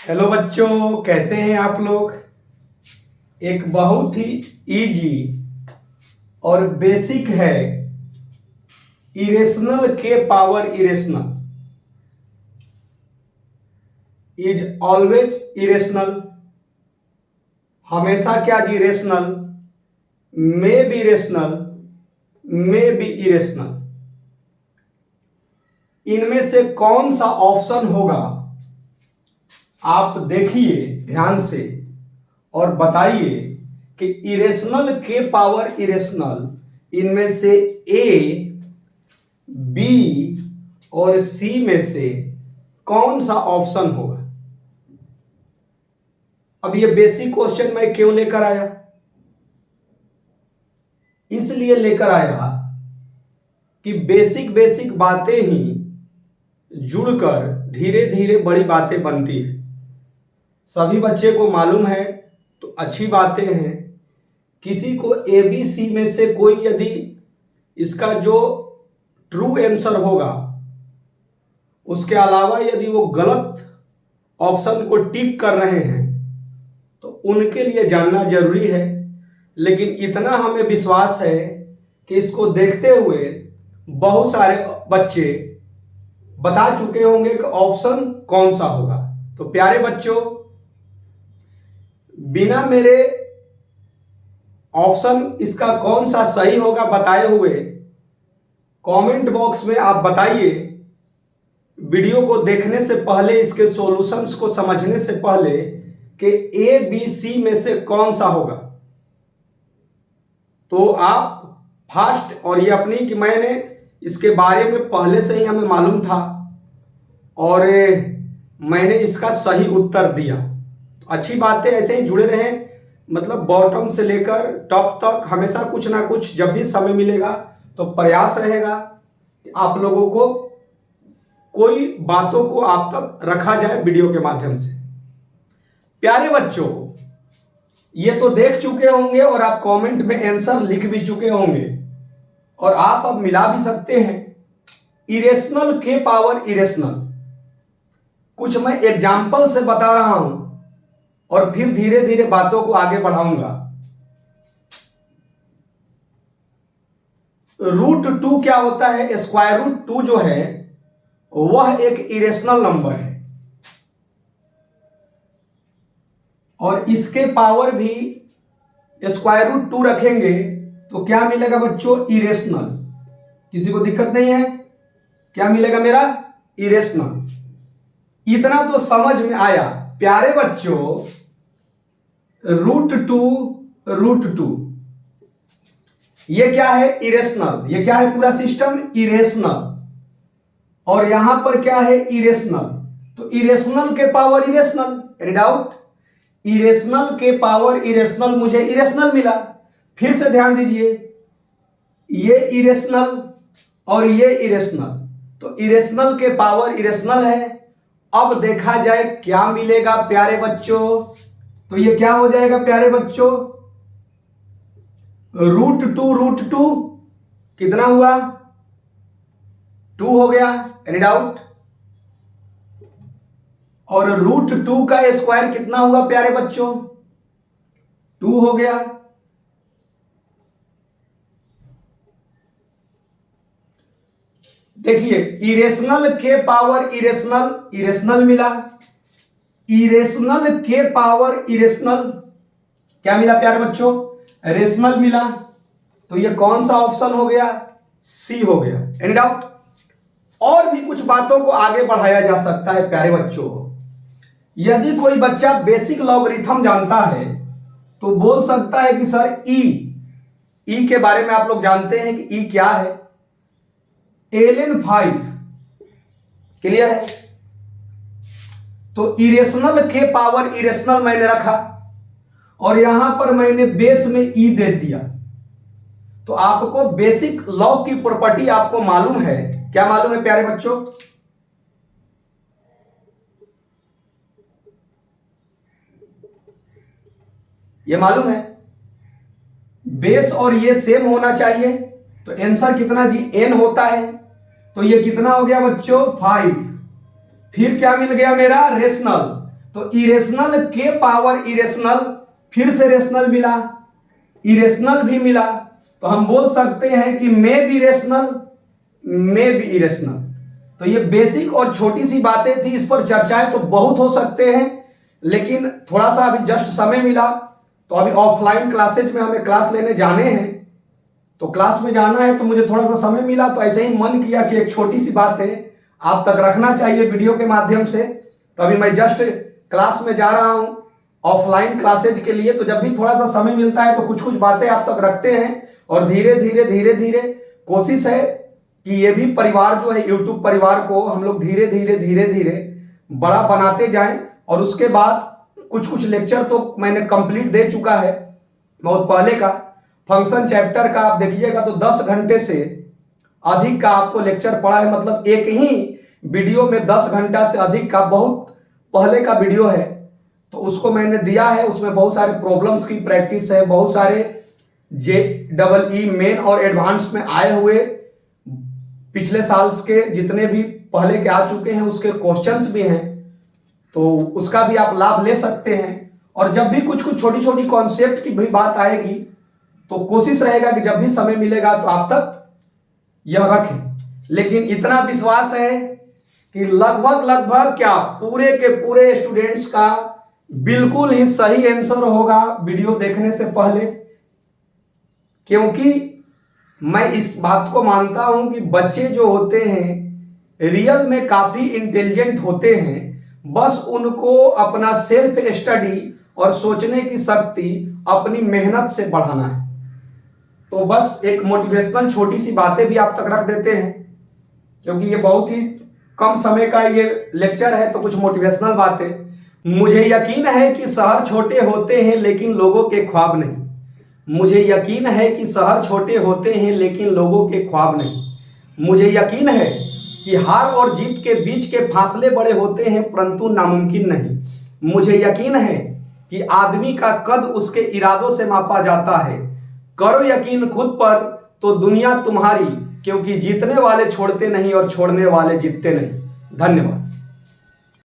Hello बच्चों, कैसे हैं आप लोग। एक बहुत ही इजी और बेसिक है इरेशनल के power irrational is always irrational. हमेशा क्या जी rational, may be rational, may be irrational. इनमें से कौन सा ऑप्शन होगा आप देखिए ध्यान से और बताइए कि इरेशनल के पावर इरेशनल इनमें से ए, बी और सी में से कौन सा ऑप्शन होगा। अब ये बेसिक क्वेश्चन मैं क्यों लेकर आया, इसलिए लेकर आया कि बेसिक बेसिक बातें ही जुड़कर धीरे धीरे बड़ी बातें बनती है। सभी बच्चे को मालूम है तो अच्छी बातें हैं। किसी को ए बी सी में से कोई यदि इसका जो ट्रू आंसर होगा उसके अलावा यदि वो गलत ऑप्शन को टिक कर रहे हैं तो उनके लिए जानना जरूरी है। लेकिन इतना हमें विश्वास है कि इसको देखते हुए बहुत सारे बच्चे बता चुके होंगे कि ऑप्शन कौन सा होगा। तो प्यारे बच्चों, बिना मेरे ऑप्शन इसका कौन सा सही होगा बताए हुए कमेंट बॉक्स में आप बताइए। वीडियो को देखने से पहले, इसके सॉल्यूशंस को समझने से पहले कि ए बी सी में से कौन सा होगा, तो आप फास्ट और ये अपनी कि मैंने इसके बारे में पहले से ही हमें मालूम था और मैंने इसका सही उत्तर दिया। तो अच्छी बात है, ऐसे ही जुड़े रहें। मतलब बॉटम से लेकर टॉप तक हमेशा कुछ ना कुछ जब भी समय मिलेगा तो प्रयास रहेगा कि आप लोगों को कोई बातों को आप तक रखा जाए वीडियो के माध्यम से। प्यारे बच्चों, ये तो देख चुके होंगे और आप कमेंट में आंसर लिख भी चुके होंगे और आप अब मिला भी सकते हैं इरेशनल के पावर इरेशनल। कुछ मैं एग्जाम्पल से बता रहा हूं और फिर धीरे धीरे बातों को आगे बढ़ाऊंगा। √2 क्या होता है? √2 जो है वह एक इरेशनल नंबर है और इसके पावर भी √2 रखेंगे तो क्या मिलेगा बच्चों? इरेशनल। किसी को दिक्कत नहीं है? क्या मिलेगा मेरा? इरेशनल। इतना तो समझ में आया। प्यारे बच्चों, √2 ये क्या है? इरेशनल। ये क्या है? पूरा सिस्टम इरेशनल। और यहां पर क्या है? इरेशनल। तो इरेशनल के power irrational. Any doubt? Irrational के पावर इरेशनल, मुझे इरेशनल मिला। फिर से ध्यान दीजिए, ये इरेशनल और ये इरेशनल, तो इरेशनल के पावर इरेशनल है। अब देखा जाए क्या मिलेगा प्यारे बच्चों। तो ये क्या हो जाएगा प्यारे बच्चों? √2 कितना हुआ? 2 हो गया। Any doubt? और √2 का स्क्वायर कितना हुआ प्यारे बच्चों? 2 हो गया। देखिए, इरेशनल के पावर इरेशनल, इरेशनल मिला। इरेशनल के पावर इरेशनल क्या मिला प्यारे बच्चों? रेशनल मिला। तो ये कौन सा ऑप्शन हो गया? सी हो गया। Any doubt? और भी कुछ बातों को आगे बढ़ाया जा सकता है प्यारे बच्चों। यदि कोई बच्चा बेसिक लॉगरिथम जानता है तो बोल सकता है कि सर ई के बारे में आप लोग जानते हैं कि ई क्या है? ln5। क्लियर है? तो इरेशनल के पावर इरेशनल मैंने रखा और यहां पर मैंने बेस में ई दे दिया। तो आपको बेसिक लॉग की प्रॉपर्टी आपको मालूम है। क्या मालूम है प्यारे बच्चों? ये मालूम है बेस और ये सेम होना चाहिए। तो आंसर कितना जी? n होता है। तो ये कितना हो गया बच्चों? 5। फिर क्या मिल गया मेरा? रेशनल। तो इरेशनल के पावर इरेशनल, फिर से रेशनल मिला, इरेशनल भी मिला, तो हम बोल सकते हैं कि मे be rational, may be irrational. तो ये बेसिक और छोटी सी बातें थी, इस पर चर्चाएं तो बहुत हो सकते हैं, लेकिन थोड़ा सा अभी जस्ट समय मिला, तो अभी ऑफलाइन क्लासेज में हमें क्लास लेने जाने हैं, तो क्लास में जाना है, तो मुझे थोड़ा सा समय मिला, तो ऐसे ही मन किया कि एक छोटी सी बात है आप तक रखना चाहिए वीडियो के माध्यम से। तो अभी मैं जस्ट क्लास में जा रहा हूं ऑफलाइन क्लासेज के लिए, तो जब भी थोड़ा सा समय मिलता है तो कुछ कुछ बातें आप तक रखते हैं, और धीरे धीरे धीरे धीरे कोशिश है कि ये भी परिवार जो है यूट्यूब परिवार को हम लोग धीरे धीरे धीरे धीरे बड़ा बनाते जाएं। और उसके बाद कुछ कुछ लेक्चर तो मैंने कंप्लीट दे चुका है बहुत पहले का, फंक्शन चैप्टर का आप देखिएगा तो 10 घंटे से अधिक का आपको लेक्चर पड़ा है, मतलब एक ही वीडियो में 10 घंटा से अधिक का बहुत पहले का वीडियो है, तो उसको मैंने दिया है। उसमें बहुत सारे प्रॉब्लम्स की प्रैक्टिस है, बहुत सारे JEE मेन और एडवांस में आए हुए पिछले साल के जितने भी पहले के आ चुके हैं उसके क्वेश्चंस भी हैं, तो उसका भी आप लाभ ले सकते हैं। और जब भी कुछ कुछ छोटी छोटी कॉन्सेप्ट की भी बात आएगी तो कोशिश रहेगा कि जब भी समय मिलेगा तो आप तक यह रखें। लेकिन इतना विश्वास है कि लगभग क्या पूरे के पूरे स्टूडेंट्स का बिल्कुल ही सही आंसर होगा वीडियो देखने से पहले, क्योंकि मैं इस बात को मानता हूं कि बच्चे जो होते हैं रियल में काफी इंटेलिजेंट होते हैं, बस उनको अपना सेल्फ स्टडी और सोचने की शक्ति अपनी मेहनत से बढ़ाना है। तो बस एक मोटिवेशनल छोटी सी बातें भी आप तक रख देते हैं, क्योंकि ये बहुत ही कम समय का ये लेक्चर है, तो कुछ मोटिवेशनल बातें। मुझे यकीन है कि शहर छोटे होते हैं लेकिन लोगों के ख्वाब नहीं, मुझे यकीन है कि शहर छोटे होते हैं लेकिन लोगों के ख्वाब नहीं। मुझे यकीन है कि हार और जीत के बीच के फासले बड़े होते हैं परंतु नामुमकिन नहीं। मुझे यकीन है कि आदमी का कद उसके इरादों से मापा जाता है। करो यकीन खुद पर तो दुनिया तुम्हारी, क्योंकि जीतने वाले छोड़ते नहीं और छोड़ने वाले जीतते नहीं। धन्यवाद।